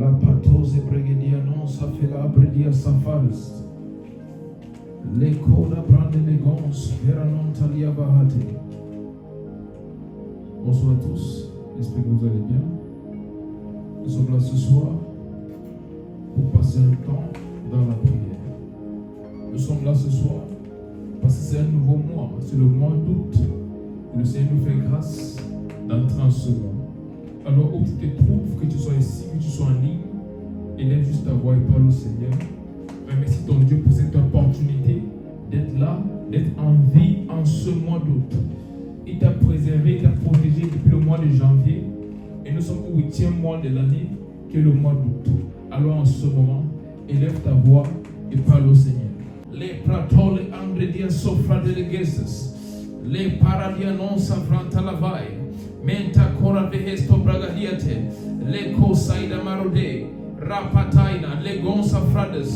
La patose bregedia non sa fela bredia safals. Les coda brande legons, veranon talia bahate. Bonsoir à tous, j'espère que vous allez bien. Nous sommes là ce soir pour passer un temps dans la prière. Nous sommes là ce soir parce que c'est un nouveau mois, c'est le mois d'août. Le Seigneur nous fait grâce d'entrer en ce mois. Alors où tu te trouves, que tu sois ici, que tu sois en ligne, élève juste ta voix et parle au Seigneur. Remercie ton Dieu pour cette opportunité d'être là, d'être en vie en ce mois d'août. Il t'a préservé, il t'a protégé depuis le mois de janvier. Et nous sommes au 8e mois de l'année, qui est le mois d'août. Alors en ce moment, élève ta voix et parle au Seigneur. Les pratole ingrédients sofra de l'Église, les paradia non savranta la vaille, menta cora vehesto bragadiate, les cosaida marode, rapataina, les gonsa frades,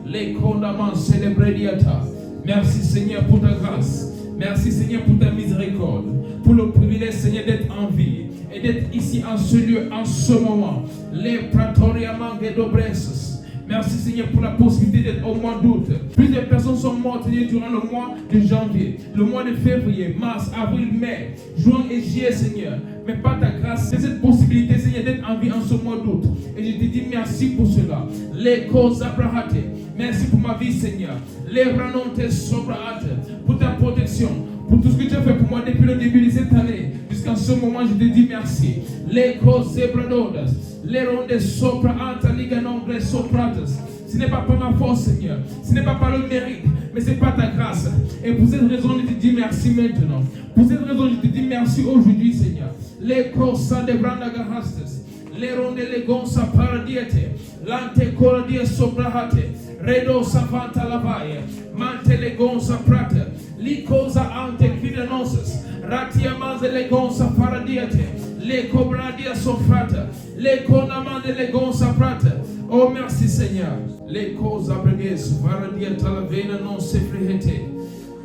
les condaman célébrediata. Merci Seigneur pour ta grâce. Merci Seigneur pour ta miséricorde, pour le privilège Seigneur d'être en vie et d'être ici en ce lieu, en ce moment. Les pratoria manguedobrenses. Merci Seigneur pour la possibilité d'être au mois d'août. Plusieurs personnes sont mortes durant le mois de janvier, le mois de février, mars, avril, mai, juin et juillet Seigneur. Mais par ta grâce, c'est cette possibilité Seigneur d'être en vie en ce mois d'août. Et je te dis merci pour cela. Les causes abrahate. Merci pour ma vie Seigneur. Les ranontes sobrate. Pour ta protection. Pour tout ce que tu as fait pour moi depuis le début de cette année. Jusqu'à ce moment, je te dis merci. Les causes zebradodas. Les rondes sobrate. Liganombre soprates. Ce n'est pas par ma force Seigneur. Ce n'est pas par le mérite. Mais c'est par ta grâce. Et pour cette raison, je te dis merci maintenant. Pour cette raison, je te dis merci aujourd'hui Seigneur. Les causes de brandagarastes. Les rondes les gonsa paradiete. Lante coradie sobrahate. Redo savanta lavaye. Mante le gonsa prate. Li cosa ante cridenoses. Ratia manze le gonsa paradiete. Le cobradia sofrata. Le conamande le gonsa prate. Oh merci Seigneur. Le cosa breges. Varadieta la vena non sefrihete.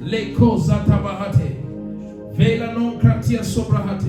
Le cosa tabahate. Vela non kratia sobrahate.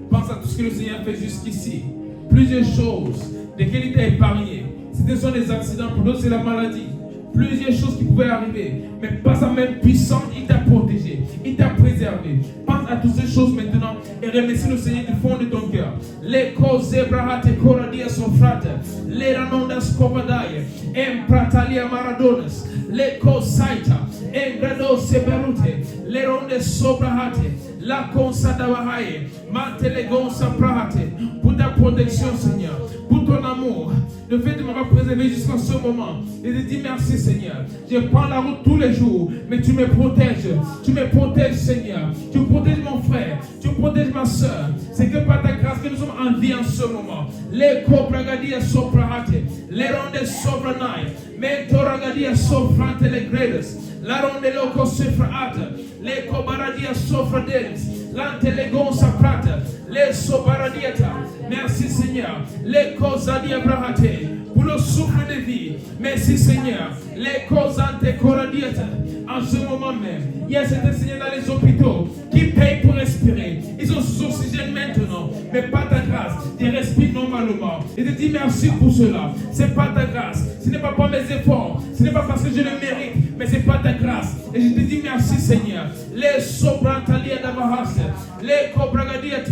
Pense à tout ce que le Seigneur fait jusqu'ici. Plusieurs choses desquelles il t'a épargné. Ce sont des accidents, pour d'autres c'est la maladie. Plusieurs choses qui pouvaient arriver. Mais par sa main puissante, il t'a protégé. Il t'a préservé. Pense à toutes ces choses maintenant et remercie le Seigneur du fond de ton cœur. Les causes zebrahate coradia sofrate. Les ranondas covadaye. Empratalia maradonas. Les causes saita. Engrado seberute. Les rondes sobrahate. La consada bahaye. Mantelegonsa prahate. Pour ta protection, Seigneur. Pour ton amour. Le fait de m'avoir préservé jusqu'à ce moment. Et de dire merci, Seigneur. Je prends la route tous les jours. Mais tu me protèges. Tu me protèges, Seigneur. Tu protèges mon frère. Tu protèges ma soeur. C'est que par ta grâce que nous sommes en vie en ce moment. Les cobragadia soprahate. Les rondes sobranai. Mentoragadia sofrante les gredes. La ronde loco sefraate. Les cobaradia sofradelis. L'antelegonsa prata. Les sobaradiata. Merci Seigneur. Les causadia brahate. Pour le souffle de vie. Merci Seigneur. Les causante coradiata. En ce moment même, il y a certains Seigneurs dans les hôpitaux qui payent pour respirer. Ils sont sous oxygène maintenant. Mais par ta grâce, ils respirent normalement. Et je te dis merci pour cela. C'est pas ta grâce. Ce n'est pas par mes efforts. Ce n'est pas parce que je le mérite. Mais c'est pas ta grâce. Et je te dis merci Seigneur. Les sobrantalia d'Amahas. Les cobragadiate.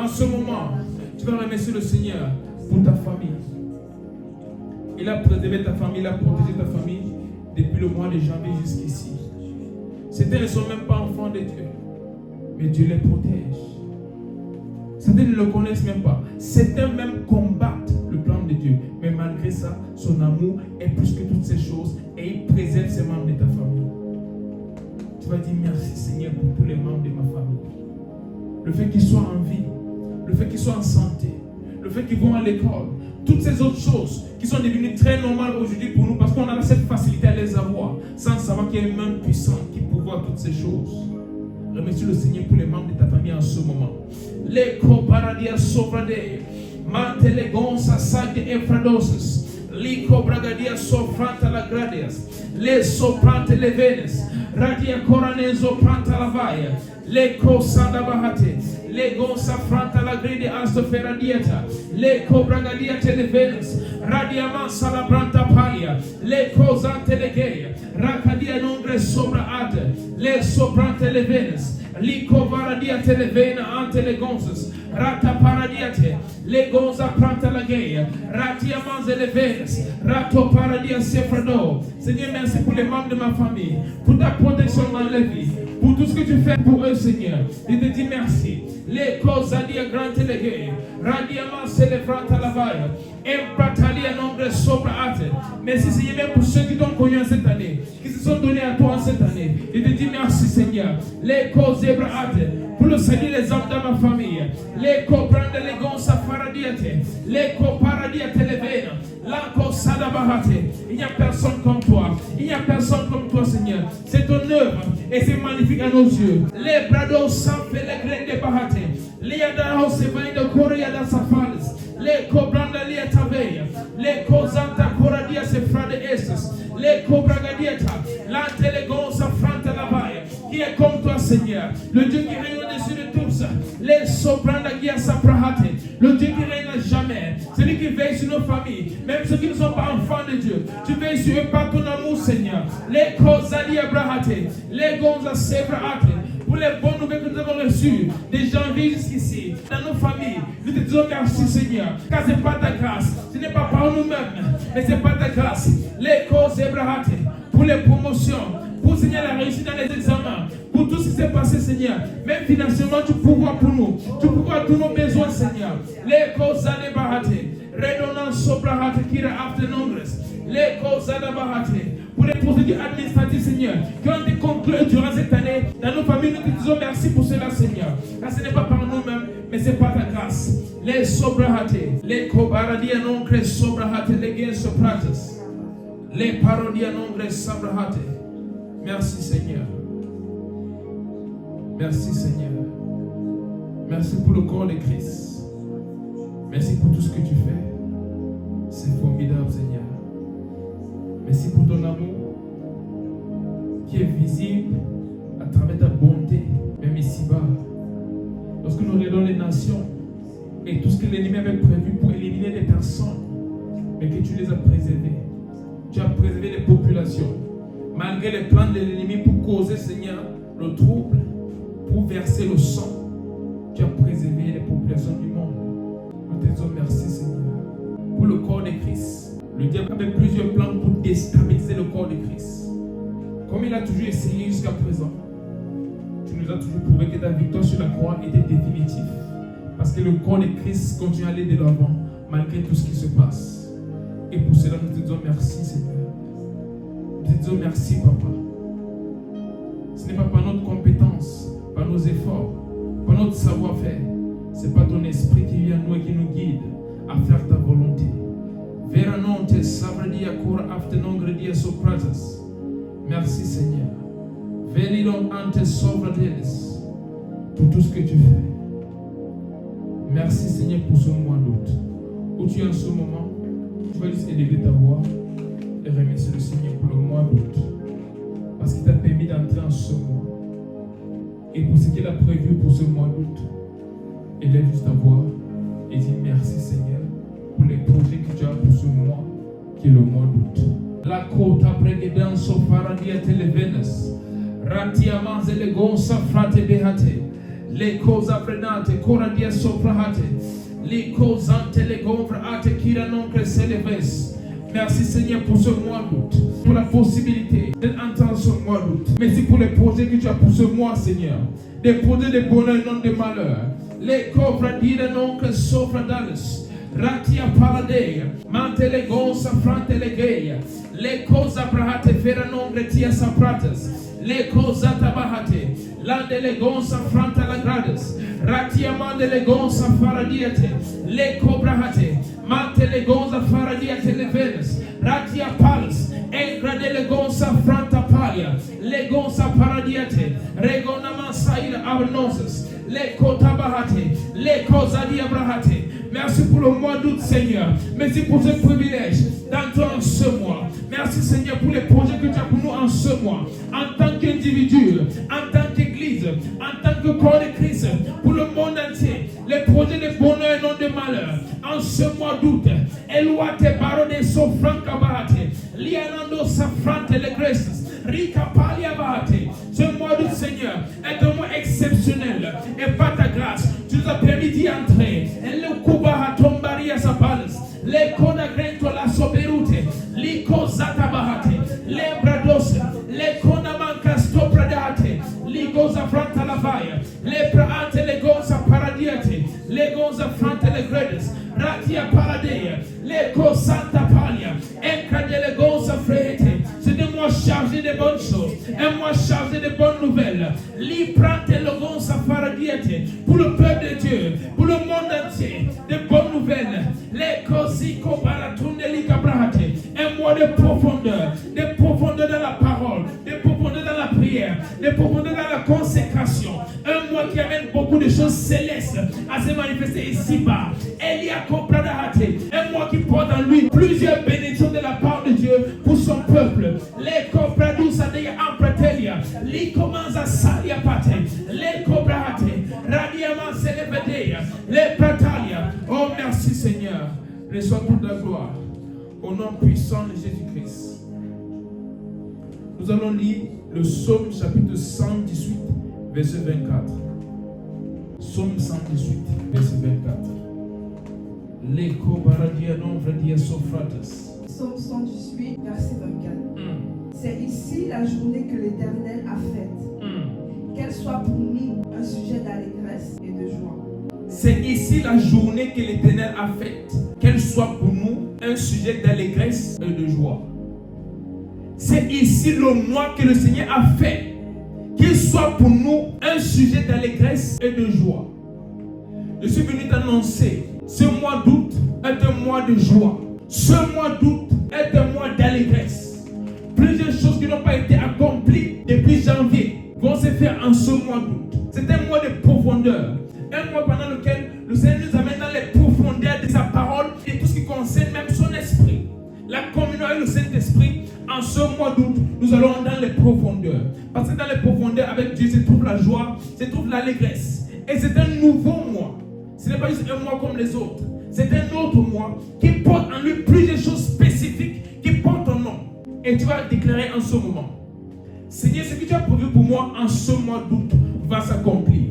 En ce moment, tu vas remercier le Seigneur pour ta famille. Il a préservé ta famille, il a protégé ta famille depuis le mois de janvier jusqu'ici. Certains ne sont même pas enfants de Dieu, mais Dieu les protège. Certains ne le connaissent même pas. Certains même combattent le plan de Dieu. Mais malgré ça, son amour est plus que toutes ces choses et il préserve ses membres de ta famille. Tu vas dire merci Seigneur pour tous les membres de ma famille. Le fait qu'ils soient en vie, le fait qu'ils soient en santé, le fait qu'ils vont à l'école, toutes ces autres choses qui sont devenues très normales aujourd'hui pour nous parce qu'on a cette facilité à les avoir sans savoir qu'il y a une main puissante qui pourvoit toutes ces choses. Remercie le Seigneur pour les membres de ta famille en ce moment. Les coparadia sovrade, mantelegonsa sade efradosis, Lico bragadia sofranta la gradias. Le soprante le venes. Radia coranezo pranta la vaia. Le cosanda bahate. Le gonsa franta la gridi astofera dieta. Le cobragadia le venes. Radia massa la branta palia. Le cosante le gay. Racadia nongre sobra ate. Le soprante le venes. Lico varadiate le vena ante le gonzas. Rata paradiate. Le gonza pranta la gay. Ratia manze le venes. Rato paradia sefrado. Seigneur, merci pour les membres de ma famille. Pour ta protection dans la vie. Pour tout ce que tu fais pour eux, Seigneur. Je te dis merci. Les causes à dire grand télégué. Radiaman célébrant à la vaille. Empratalia nombre sobre ate. Merci, Seigneur, même pour ceux qui t'ont connu en cette année. Qui se sont donnés à toi en cette année. Je te dis merci, Seigneur. Les causes zébra ate. Pour le salut les hommes dans ma famille. Les coprande les gonsa faradiate. Les coparadiate les veines. L'anko sadabahate. Il n'y a personne comme toi. Il n'y a personne comme toi, Seigneur. C'est ton œuvre et c'est magnifique à nos yeux. Les brados sans fait les graines de bahate. Les yadao se vain de Korea dans sa phase. Les cobranda lia taveia. Les cosanta coradia se frade estes. Les cobragadieta. L'antelegonsa franta la vaille. Qui est comme toi, Seigneur. Le Dieu qui règne au-dessus de tous. Les sobranda gia saprahate. Le Dieu qui règne à jamais. Celui qui veille sur nos familles. Même ceux qui ne sont pas enfants de Dieu. Tu veilles sur eux par ton amour, Seigneur. Les cosali abrahate. Les gonza sebrahate. Pour les bonnes nouvelles que nous avons reçues, des janvier jusqu'ici, dans nos familles, nous te disons merci, Seigneur, car ce n'est pas ta grâce, ce n'est pas par nous-mêmes, mais c'est pas ta grâce. Les causes ébrahate, pour les promotions, pour Seigneur la réussite dans les examens, pour tout ce qui s'est passé, Seigneur, même financièrement, tu pourvois pour nous, tu pourvois tous nos besoins, Seigneur. Les causes ébrahate, redonnant sobrahate, kira after nombres, les causes ébrahate. Pour les procédures administratives, Seigneur, qui ont été conclues durant cette année, dans nos familles, nous te disons merci pour cela, Seigneur. Car ce n'est pas par nous-mêmes, mais c'est par ta grâce. Les sobrahate, les cobaradia non cres sobrahate, les gains soprates, les parodia non cres sobrahate. Merci, Seigneur. Merci, Seigneur. Merci pour le corps de Christ. Merci pour tout ce que tu fais. C'est formidable, Seigneur. Merci pour ton amour qui est visible à travers ta bonté, même ici-bas. Lorsque nous regardons les nations et tout ce que l'ennemi avait prévu pour éliminer des personnes, mais que tu les as préservés. Tu as préservé les populations. Malgré les plans de l'ennemi pour causer, Seigneur, le trouble, pour verser le sang, tu as préservé les populations du monde. Nous te disons merci, Seigneur. Pour le corps de Christ. Le diable avait plusieurs plans pour déstabiliser le corps de Christ. Comme il a toujours essayé jusqu'à présent, tu nous as toujours prouvé que ta victoire sur la croix était définitive. Parce que le corps de Christ continue à aller de l'avant, malgré tout ce qui se passe. Et pour cela, nous te disons merci, Seigneur. Nous te disons merci, Papa. Ce n'est pas par notre compétence, par nos efforts, par notre savoir-faire. Ce n'est pas ton esprit qui vient à nous et qui nous guide à faire ta volonté. Veranonte sabradia cura aftenongre dia sopratas. Merci, Seigneur. Venidon ante sobradeles pour tout ce que tu fais. Merci, Seigneur, pour ce mois d'août où tu es en ce moment. Tu vas juste élever ta voix et remercier le Seigneur pour le mois d'août parce qu'il t'a permis d'entrer en ce mois et pour ce qu'il a prévu pour ce mois d'août. Élève juste ta voix et dis merci, Seigneur, pour les projets que tu as pour ce mois qui est le mois d'août. La côte après que dans son paradis à Télévenes, Ratiamans et les gonsa frate behate, les causes apprenante, coradia soprahate, les causes ante les gonfres ate kira non cresce les ves. Merci, Seigneur, pour ce mois d'août, pour la possibilité d'entendre ce mois d'août. Merci pour les projets que tu as pour ce mois, Seigneur. Des projets de bonheur et non de malheur. Les covra dire non que soffre d'Alice. Ratia paradea, mante le gonsa frante le geia, le cosa brahate fera non gretia sapratas, le cosa tabahate, lande le gonsa franta la grades, ratia mande le gonsa faradiate, le cobrahate, mante le gonsa faradiate le venes, ratia pals, engrade le gonsa franta palia, le gonsa paradiate, regona mansaira abnosas, les kotabahate, les kozadi abrahate. Merci pour le mois d'août, Seigneur. Merci pour ce privilège d'entrer en ce mois. Merci, Seigneur, pour les projets que tu as pour nous en ce mois. En tant qu'individu, en tant qu'église, en tant que corps de Christ, pour le monde entier. Les projets de bonheur et non de malheur. En ce mois d'août, Elouate barone sofran kabahate. Lianando safrante le graces. Rika palia bahate. Ce mois d'août, Seigneur, est un mois exceptionnel. Et par ta grâce, tu nous as permis d'y entrer. Le kubaha tombaria sapales. Le koda grento la soberute. Liko zata bahate. Le brados. Le kona manca stopradate. Ligo zafranta la vaia. Le praate le goza paradiate. Le goza frante le gredes. Ratia paradea. Le ko santa palia. Enca de le goza frete. C'est un mois chargé de bonnes choses. Un mois chargé de bonnes nouvelles. Li prante le goza paradiate. Pour le peuple de Dieu. Pour le monde entier. De bonnes nouvelles. Le kosiko baratune li kabrahate. Un mois de profondeur. De profondeur dans la parole. De profondeur dans la prière. De profondeur dans la consécration. Un mois qui amène beaucoup de choses célestes à se manifester ici-bas. Elia Kopradahate. Un mois qui porte en lui plusieurs bénédictions de la part de Dieu pour son peuple. Les Kopradus Adeya Ampratelia. Les Komanza Salia Pate. Les Kobrahate. Radiaman Selevedeya. Les Pratalia. Oh merci Seigneur. Reçois toute la gloire. Au nom puissant de Jésus-Christ. Nous allons lire le psaume chapitre 118, verset 24. Psaume 118, verset 24. L'écho paradia non vradia sofrates. Psaume 118, verset 24. C'est ici la journée que l'Éternel a faite. Qu'elle soit pour nous un sujet d'allégresse et de joie. C'est ici la journée que l'Éternel a faite. Qu'elle soit pour nous un sujet d'allégresse et de joie. C'est ici le mois que le Seigneur a fait. Qu'il soit pour nous un sujet d'allégresse et de joie. Je suis venu t'annoncer, ce mois d'août est un mois de joie. Ce mois d'août est un mois d'allégresse. Plusieurs choses qui n'ont pas été accomplies depuis janvier vont se faire en ce mois d'août. C'est un mois de profondeur. Un mois pendant lequel le Seigneur nous amène dans les profondeurs de sa parole et tout ce qui concerne même son esprit. La communion avec le Saint-Esprit, en ce mois d'août, nous allons dans les profondeurs. Parce que dans les profondeurs, avec Dieu, se trouve la joie, se trouve l'allégresse. Et c'est un nouveau mois. Ce n'est pas juste un mois comme les autres. C'est un autre mois qui porte en lui plusieurs choses spécifiques qui portent ton nom. Et tu vas déclarer en ce moment. Seigneur, ce que tu as prévu pour moi en ce mois d'août va s'accomplir.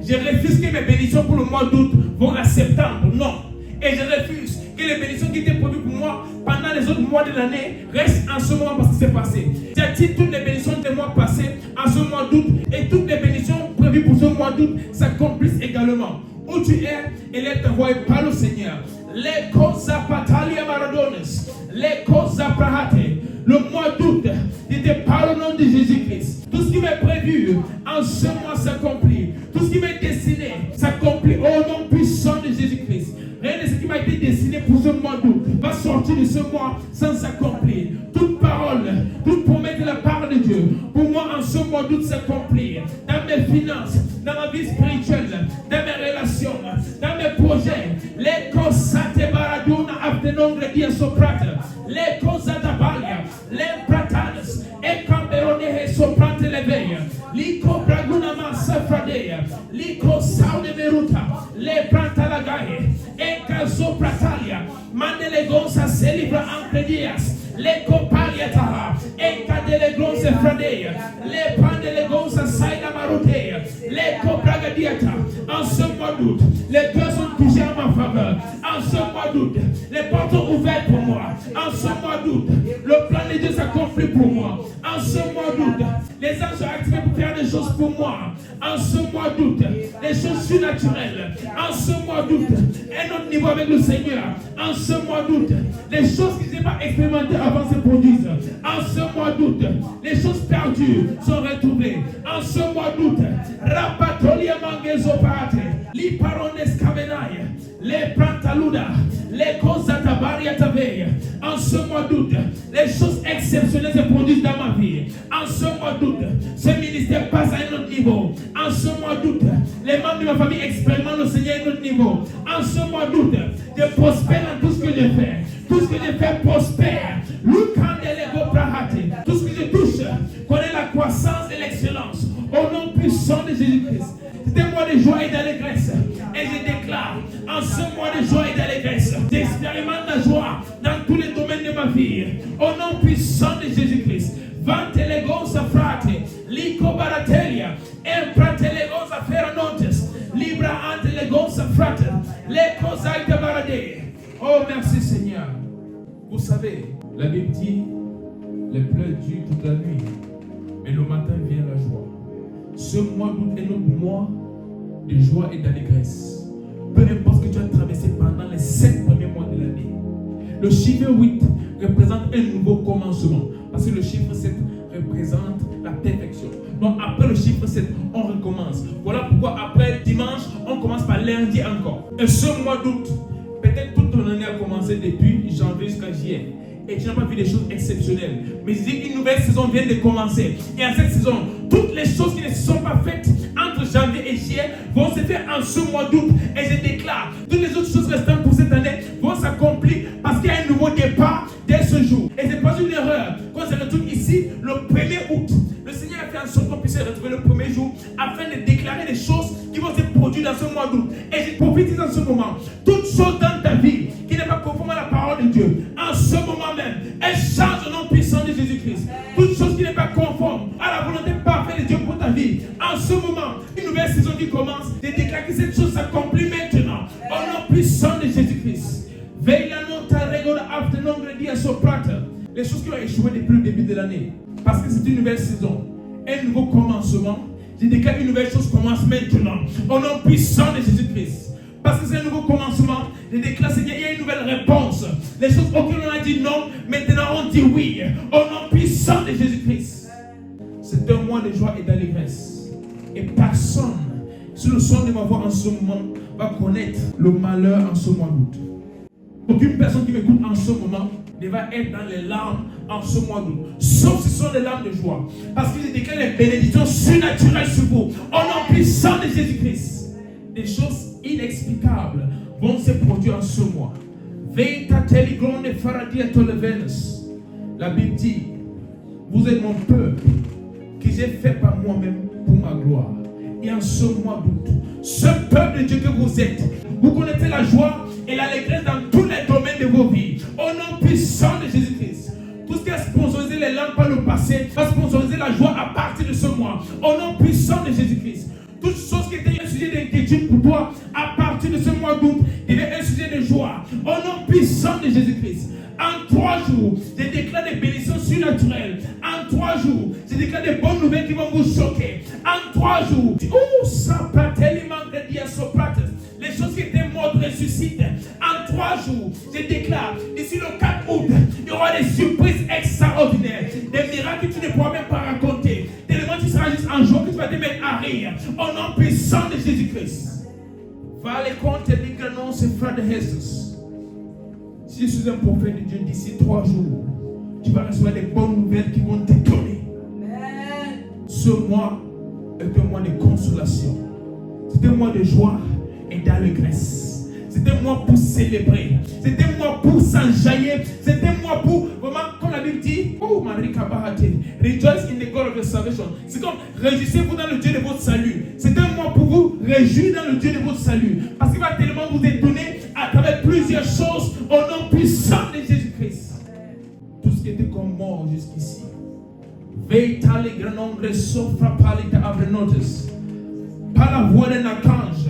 Je refuse que mes bénédictions pour le mois d'août vont à septembre. Non. Et je refuse que les bénédictions qui étaient prévues pour moi pendant les autres mois de l'année restent en ce moment parce que c'est passé. J'attire toutes les bénédictions des mois passés en ce mois d'août et toutes les bénédictions prévues pour ce mois d'août s'accomplissent également. Où tu es, élève ta voix et parle au Seigneur. Les causes patalia maradones, les causes prahate. Le mois d'août, je te parle au nom de Jésus-Christ. Tout ce qui m'est prévu en ce mois s'accomplit. Tout ce qui m'est destiné s'accomplit au nom puissant de Jésus-Christ. Rien de ce qui m'a été destiné pour ce mois d'août va sortir de ce mois sans s'accomplir. Toute parole, toute promesse de la part de Dieu, pour moi en ce mois d'août s'accomplir. Dans mes finances, dans ma vie spirituelle, dans mes relations, dans mes projets. Les causes baraduna abdenongre dia soprate. Les causes d'Abalia, les pratanes, et camberone soprate leveia. Lico braguna massafradea, lico saude veruta, les prantalagae, et caso pratalia, mandele gonza celibra ancredias, les copaliata, et cadele gonza fradea, les pandele gonza saida marotea, les cobragadiata. En ce mois d'août, les cœurs sont touchés à ma faveur. En ce mois d'août, les portes sont ouvertes pour moi. En ce mois d'août, le plan de Dieu s'accomplit pour moi. En ce mois d'août, les anges sont activés pour faire des choses pour moi. En ce mois d'août, les choses surnaturelles. En ce mois d'août, un autre niveau avec le Seigneur. En ce mois d'août, les choses que je n'ai pas expérimentées avant se produisent. En ce mois d'août, les choses perdues sont retrouvées. En ce mois d'août, rapatolia mangezo parate, li parones kavenaya, les prantaluda, les causes tabaria taveya. En ce mois d'août, les choses exceptionnelles se produisent dans ma vie. En ce mois d'août, ce ministère passe à un autre niveau. En ce mois d'août, les membres de ma famille expérimentent le Seigneur à un autre niveau. En ce mois d'août, je prospère dans tout ce que je fais. Tout ce que je fais prospère. Tout ce que je touche connaît la croissance et l'excellence. Au nom puissant de Jésus-Christ. C'est un mois de joie et d'allégresse. Et je déclare, en ce mois de joie et d'allégresse, j'expérimente la joie dans tous les domaines de ma vie. Au nom puissant de Jésus-Christ. Vante le gonza frate, lico baratelia, emprate le gonza ferranontes, libra ante le gonza frate, le cosaite barade. Oh, merci Seigneur. Vous savez, la Bible dit, les pleurs durent toute la nuit, mais le matin vient la joie. Ce mois d'août est notre mois de joie et d'allégresse. Peu importe ce que tu as traversé pendant les 7 premiers mois de l'année. Le chiffre 8 représente un nouveau commencement. Parce que le chiffre 7 représente la perfection. Donc après le chiffre 7, on recommence. Voilà pourquoi après dimanche, on commence par lundi encore. Et ce mois d'août, peut-être toute ton année a commencé depuis janvier jusqu'à juillet. Et tu n'as pas vu des choses exceptionnelles. Mais je dis qu'une nouvelle saison vient de commencer. Et en cette saison, toutes les choses qui ne se sont pas faites entre janvier et juillet vont se faire en ce mois d'août. Et je déclare, toutes les autres choses restantes pour cette année vont s'accomplir parce qu'il y a un nouveau départ dès ce jour. Et ce n'est pas une erreur. Quand on se retrouve ici, le 1er août, le Seigneur a fait en sorte qu'on puisse se retrouver le premier jour afin de déclarer des choses qui vont se produire dans ce mois d'août. Et je profite dans ce moment. Toutes choses dans ta vie qui n'est pas conforme à la parole de Dieu, en ce moment même, elle change au nom puissant de Jésus-Christ. Toute chose qui n'est pas conforme à la volonté parfaite de Dieu pour ta vie, en ce moment, une nouvelle saison qui commence, je déclare que cette chose s'accomplit maintenant, au nom puissant de Jésus-Christ. Veille la nota regola after nombre dia soprata. Les choses qui ont échoué depuis le début de l'année, parce que c'est une nouvelle saison, un nouveau commencement. Je déclare qu'une nouvelle chose commence maintenant, au nom puissant de Jésus-Christ. Parce que c'est un nouveau commencement, je déclare qu'il y a une nouvelle réponse. Les choses auxquelles on a dit non, maintenant on dit oui. Au nom puissant de Jésus-Christ. C'est un mois de joie et d'allégresse. Et personne, sur le son de ma voix en ce moment, va connaître le malheur en ce mois d'août. Aucune personne qui m'écoute en ce moment ne va être dans les larmes en ce mois d'août. Sauf si ce sont des larmes de joie. Parce que je déclare les bénédictions surnaturelles sur vous. Au nom puissant de Jésus-Christ. Des choses inexplicables vont se produire en ce mois. La Bible dit, vous êtes mon peuple que j'ai fait par moi-même pour ma gloire. Et en ce mois d'août, ce peuple de Dieu que vous êtes, vous connaissez la joie et l'allégresse dans tous les domaines de vos vies. Au nom puissant de Jésus-Christ. Tout ce qui a sponsorisé les larmes par le passé va sponsoriser la joie à partir de ce mois. Au nom puissant de Jésus-Christ. Toute chose qui était un sujet d'inquiétude pour toi, à partir de ce mois d'août, il est un sujet de joie. Au nom puissant de Jésus-Christ. En 3 jours, je déclare des bénédictions surnaturelles. En 3 jours, je déclare des bonnes nouvelles qui vont vous choquer. En 3 jours, les choses qui étaient mortes ressuscitent. En 3 jours, je déclare, d'ici le 4 août, il y aura des surprises extraordinaires. Des miracles que tu ne pourras même pas raconter. Tellement tu seras juste en joie que tu vas te mettre à rire. Au nom puissant de Jésus-Christ. Va les comptes et dire que non, c'est frère de Jésus. Si je suis un prophète de Dieu, d'ici 3 jours, tu vas recevoir des bonnes nouvelles qui vont t'étonner. Ce mois est un mois de consolation. C'est un mois de joie et d'allégresse. C'est un mois pour célébrer. C'est un mois pour s'enjailler. C'est un mois pour, vraiment, comme la Bible dit, oh, Marika Bahate, rejoice in the God of your salvation. C'est comme, réjouissez-vous dans le Dieu de votre salut. C'est un mois pour vous réjouir dans le Dieu de votre salut. Parce qu'il va tellement vous étonner à travers plusieurs choses au nom puissant de Jésus-Christ. Tout ce qui était comme mort jusqu'ici. Veita le grand nombre sofra palita avrenotes. Par la voix d'un archange,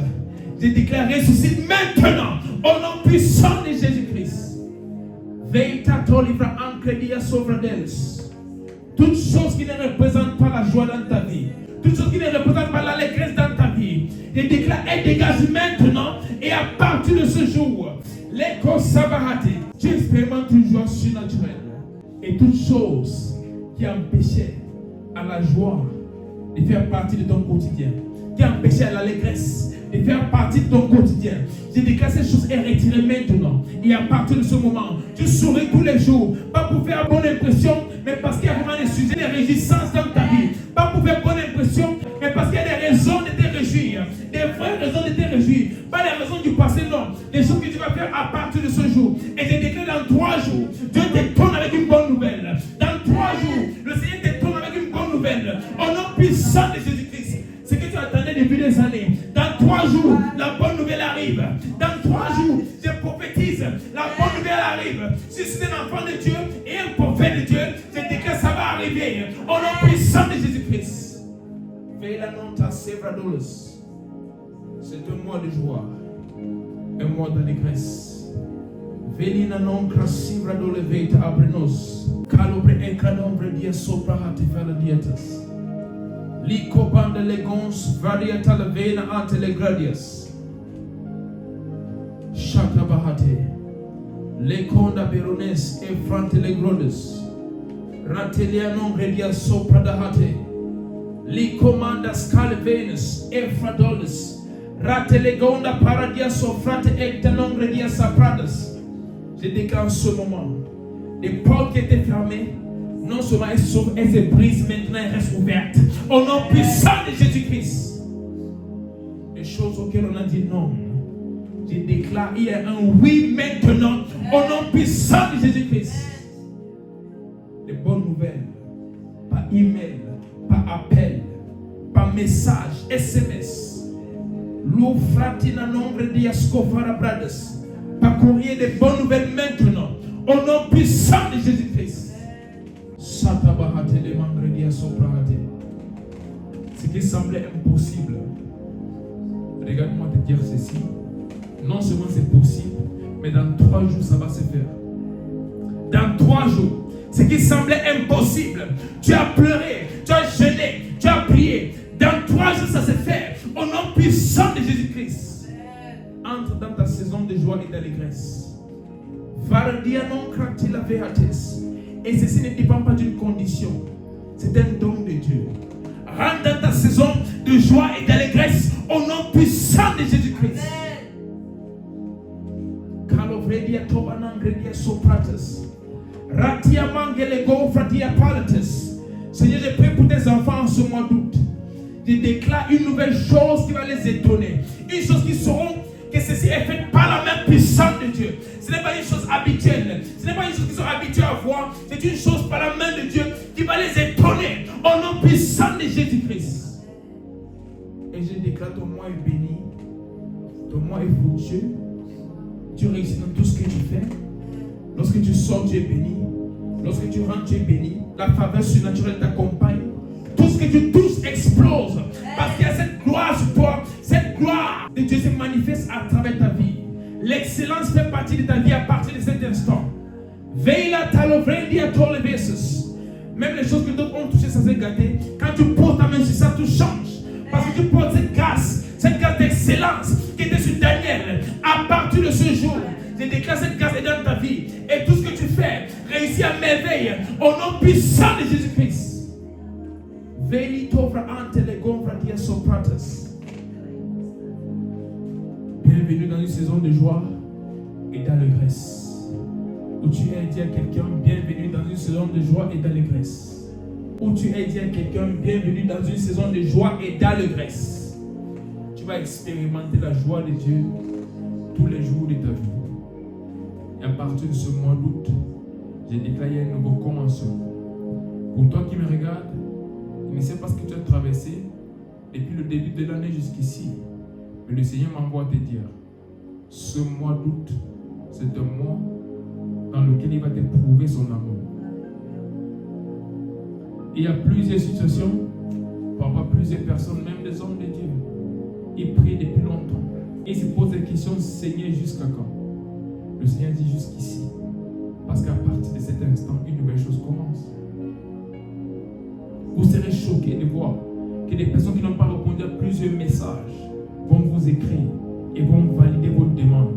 je déclare ressuscite maintenant au nom puissant de Jésus-Christ. Veita tolivra ancredia sovradeles. Toute chose qui ne représente pas la joie dans ta vie, toute chose qui ne représente pas l'allégresse dans ta vie, je déclare elle dégage maintenant et à partir de ce jour, l'écho sabahate, tu expérimentes une joie surnaturelle. Et toute chose qui empêchait à la joie de faire partie de ton quotidien, qui empêchait à l'allégresse de faire partie de ton quotidien, je déclare ces choses est retirée maintenant. Et à partir de ce moment, tu souris tous les jours, pas pour faire bonne impression, mais parce qu'il y a vraiment des sujets de réjouissance dans ta vie. Pas pour faire bonne impression, mais parce qu'il y a des raisons de réjouir. Des vraies raisons de te réjouir. Pas les raisons du passé, non. Des choses que tu vas faire à partir de ce jour. Et je déclare dans 3 jours, Dieu te tourne avec une bonne nouvelle. Dans 3 jours, le Seigneur te tourne avec une bonne nouvelle. Au nom puissant de Jésus-Christ. Ce que tu attendais depuis des années. Dans 3 jours, la bonne nouvelle arrive. Dans 3 jours, je prophétise. La bonne nouvelle arrive. Si c'est un enfant de Dieu et un prophète de Dieu, je déclare que ça va arriver. Au nom puissant de Jésus-Christ. C'est un mois de joie. Un mois d'allégresse. Velina non crasivra dole veta abrinos. Calobre e canombre dia sopra hatifala dietas. Lico banda legons variata la vena ante le gradias. Shaka bahate. Le conda berones e frante le grodes. Ratelia nombre dia sopra da hate. Li comanda scalvenus e fradoles. Ratelegonda paradia sofrate ecta nombre dia sapradas. Je déclare en ce moment, les portes qui étaient fermées, non seulement elles s'ouvrent, elles se brisent maintenant, elles restent ouvertes. Au nom puissant de Jésus-Christ. Les choses auxquelles on a dit non, je déclare, il y a un oui maintenant, au nom puissant de Jésus-Christ. Les bonnes nouvelles, par email, par appel, par message, SMS. L'eau fratina nombre di ascofara brothers. Par courrier des bonnes nouvelles maintenant. Au nom puissant de Jésus-Christ. Satabahate les membres di asoprahate. Ce qui semblait impossible. Regarde-moi te dire ceci. Non seulement c'est possible, mais dans 3 jours ça va se faire. Dans 3 jours. Ce qui semblait impossible. Tu as pleuré, tu as jeûné, tu as prié. Dans 3 jours, ça se fait. Au nom puissant de Jésus-Christ. Entre dans ta saison de joie et d'allégresse. Et ceci ne dépend pas d'une condition. C'est un don de Dieu. Rentre dans ta saison de joie et d'allégresse. Au nom puissant de Jésus-Christ. Seigneur, je prie pour tes enfants en ce mois d'août. Je déclare une nouvelle chose qui va les étonner. Une chose qui sauront que ceci est fait par la main puissante de Dieu. Ce n'est pas une chose habituelle. Ce n'est pas une chose qu'ils sont habitués à voir. C'est une chose par la main de Dieu qui va les étonner. Au nom puissant de Jésus-Christ. Et je déclare ton mois est béni. Ton mois est fructueux. Tu réussis dans tout ce que tu fais. Lorsque tu sors, tu es béni. Lorsque tu rentres, tu es béni. La faveur surnaturelle t'accompagne. Tout ce que tu touches explose. Parce qu'il y a cette gloire sur toi. Cette gloire de Dieu se manifeste à travers ta vie. L'excellence fait partie de ta vie à partir de cet instant. Veilla talovrendi à tous les versos. Même les choses que d'autres ont touchées, ça s'est gâté. Quand tu portes ta main sur ça, tout change. Parce que tu portes cette grâce d'excellence qui était sur Daniel. À partir de ce jour, je déclare cette grâce est dans ta vie. Et tout ce que tu fais réussit à merveille. Au nom puissant de Jésus-Christ. Bienvenue dans une saison de joie et d'allégresse. Où tu es dit à quelqu'un, bienvenue dans une saison de joie et d'allégresse. Où tu es dit à quelqu'un, bienvenue dans une saison de joie et d'allégresse. Tu vas expérimenter la joie de Dieu tous les jours de ta vie. Et à partir de ce mois d'août, j'ai déclaré un nouveau commencement. Pour toi qui me regardes, je ne sais pas ce que tu as traversé depuis le début de l'année jusqu'ici. Mais le Seigneur m'envoie te dire, ce mois d'août, c'est un mois dans lequel il va te prouver son amour. Il y a plusieurs situations, parfois plusieurs personnes, même des hommes de Dieu. Ils prient depuis longtemps. Ils se posent des questions, Seigneur, jusqu'à quand? Le Seigneur dit jusqu'ici. Parce qu'à partir de cet instant, une nouvelle chose commence. Vous serez choqués de voir que des personnes qui n'ont pas répondu à plusieurs messages vont vous écrire et vont valider vos demandes.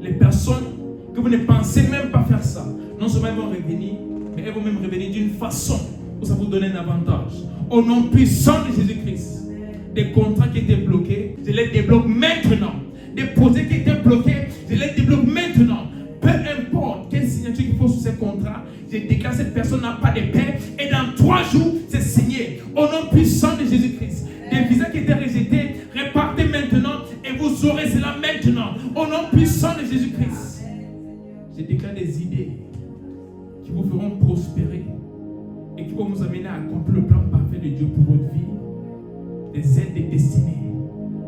Les personnes que vous ne pensez même pas faire ça, non seulement elles vont revenir, mais elles vont même revenir d'une façon où ça vous donne un avantage. Au nom puissant de Jésus-Christ, des contrats qui étaient bloqués, je les débloque maintenant. Des projets qui étaient bloqués, je les débloque maintenant. Peu importe quelle signature il faut sur ces contrats, je déclare que cette personne n'a pas de paix et dans 3 jours, c'est signé. Au nom puissant de Jésus-Christ. Des visas qui étaient rejetés, nom puissant de Jésus-Christ, je déclare des idées qui vous feront prospérer et qui vont vous amener à accomplir le plan parfait de Dieu pour votre vie. Des aides, des destinées.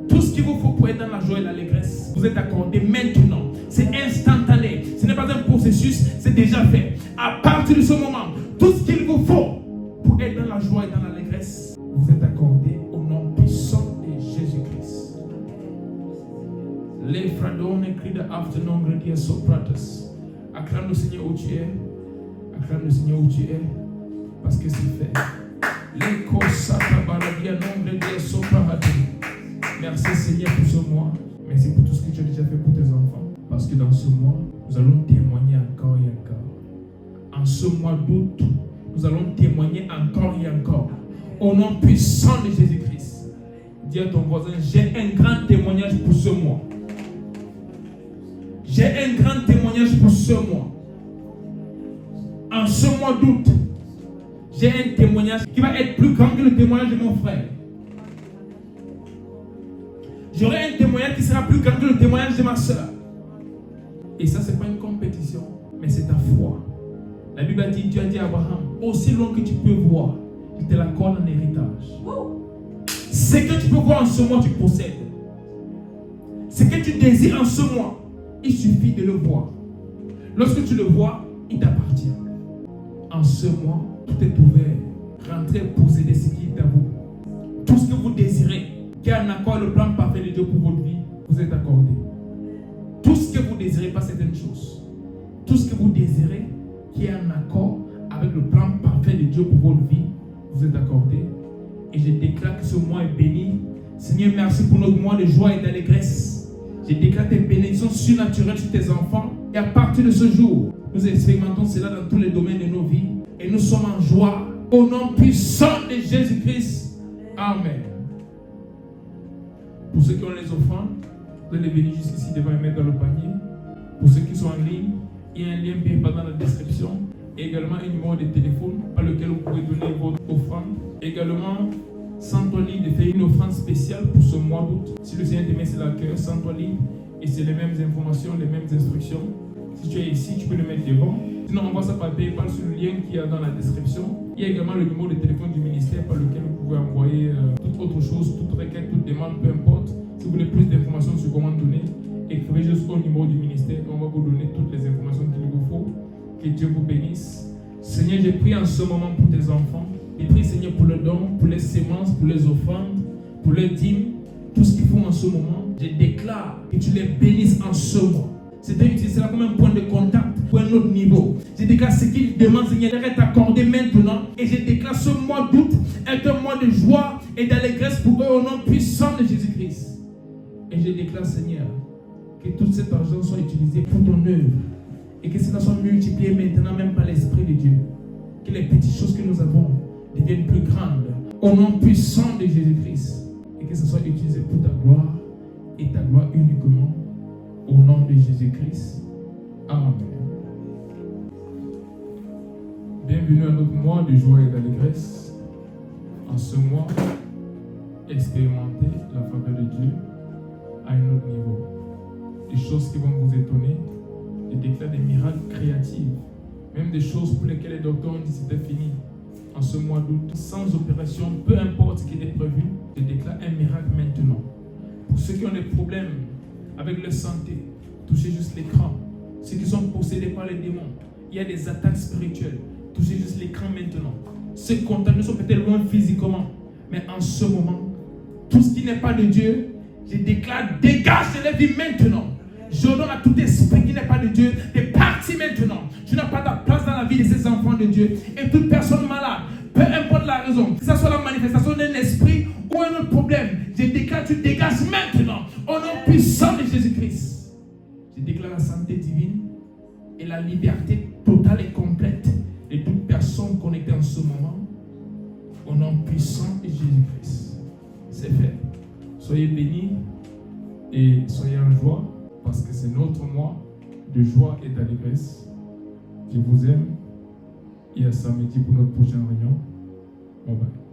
Tout ce qu'il vous faut pour être dans la joie et l'allégresse, vous êtes accordé maintenant. C'est instantané. Ce n'est pas un processus, c'est déjà fait. À partir de ce moment, tout ce qu'il vous faut pour être dans la joie et dans l'allégresse, vous êtes accordé au nom puissant de Jésus-Christ. Les fradons écrits de afternoon gradient sopratus. Acclame le Seigneur où tu es. Acclame le Seigneur où tu es. Parce que c'est fait. Merci Seigneur pour ce mois. Merci pour tout ce que tu as déjà fait pour tes enfants. Parce que dans ce mois, nous allons témoigner encore et encore. En ce mois d'août, nous allons témoigner encore et encore. Au nom puissant de Jésus-Christ. Dis à ton voisin, j'ai un grand témoignage pour ce mois. J'ai un grand témoignage pour ce mois. En ce mois d'août, j'ai un témoignage qui va être plus grand que le témoignage de mon frère. J'aurai un témoignage qui sera plus grand que le témoignage de ma soeur. Et ça, ce n'est pas une compétition, mais c'est ta foi. La Bible a dit, Dieu a dit à Abraham, aussi loin que tu peux voir, je te l'accorde en héritage. Ce que tu peux voir en ce mois, tu possèdes. Ce que tu désires en ce mois, il suffit de le voir. Lorsque tu le vois, il t'appartient. En ce mois, tout est ouvert. Rentrez, possédez ce qui est à vous. Tout ce que vous désirez, qui est en accord avec le plan parfait de Dieu pour votre vie, vous êtes accordé. Tout ce que vous désirez, pas certaines choses. Tout ce que vous désirez, qui est en accord avec le plan parfait de Dieu pour votre vie, vous êtes accordé. Et je déclare que ce mois est béni. Seigneur, merci pour notre mois de joie et d'allégresse. Je déclare tes bénédictions surnaturelles sur tes enfants. Et à partir de ce jour, nous expérimentons cela dans tous les domaines de nos vies. Et nous sommes en joie. Au nom puissant de Jésus-Christ. Amen. Pour ceux qui ont les offrandes, vous allez venir jusqu'ici devant et mettre dans le panier. Pour ceux qui sont en ligne, il y a un lien bien bas dans la description. Et également un numéro de téléphone par lequel vous pouvez donner votre offrande. Également, sens-toi libre de faire une offrande spéciale pour ce mois d'août. Si le Seigneur te met sur le cœur, sens-toi libre. Et c'est les mêmes informations, les mêmes instructions. Si tu es ici, tu peux le mettre devant. Sinon, envoie ça par PayPal sur le lien qu'il y a dans la description. Il y a également le numéro de téléphone du ministère par lequel vous pouvez envoyer toute autre chose, toute requête, toute demande, peu importe. Si vous voulez plus d'informations sur comment donner, écrivez juste au numéro du ministère. On va vous donner toutes les informations qu'il vous faut. Que Dieu vous bénisse. Seigneur, j'ai prié en ce moment pour tes enfants. J'ai prié, Seigneur, pour le don, pour les semences, pour les offrandes, pour les dîmes, tout ce qu'ils font en ce moment. Je déclare que tu les bénisses en ce mois. C'était utilisé comme un point de contact pour un autre niveau. Je déclare ce qu'ils demandent, Seigneur, est accordé maintenant. Et je déclare ce mois d'août est un mois de joie et d'allégresse pour eux au nom puissant de Jésus-Christ. Et je déclare, Seigneur, que tout cet argent soit utilisé pour ton œuvre. Et que cela soit multiplié maintenant même par l'Esprit de Dieu. Que les petites choses que nous avons deviennent plus grandes au nom puissant de Jésus-Christ. Et que ce soit utilisé pour ta gloire et ta gloire uniquement au nom de Jésus-Christ. Amen. Bienvenue à notre mois de joie et d'allégresse. En ce mois, expérimentez la faveur de Dieu à un autre niveau. Des choses qui vont vous étonner. Je déclare des miracles créatifs, même des choses pour lesquelles les docteurs ont dit que c'était fini. En ce mois d'août, sans opération, peu importe ce qui était prévu, je déclare un miracle maintenant. Pour ceux qui ont des problèmes avec leur santé, touchez juste l'écran. Ceux qui sont possédés par les démons, il y a des attaques spirituelles, touchez juste l'écran maintenant. Ceux contaminés sont peut-être loin physiquement, mais en ce moment, tout ce qui n'est pas de Dieu, je déclare dégage de la vie maintenant. Je donne à tout esprit qui n'est pas de Dieu de partir maintenant. Tu n'as pas de place dans la vie de ces enfants de Dieu. Et toute personne malade, peu importe la raison, que ce soit la manifestation d'un esprit ou un autre problème, je déclare, tu dégages maintenant au nom puissant de Jésus-Christ. Je déclare la santé divine et la liberté totale et complète de toute personne connectée en ce moment au nom puissant de Jésus-Christ. C'est fait. Soyez bénis et soyez en joie. Parce que c'est notre mois de joie et d'allégresse. Je vous aime et à samedi pour notre prochaine réunion. Bye bye.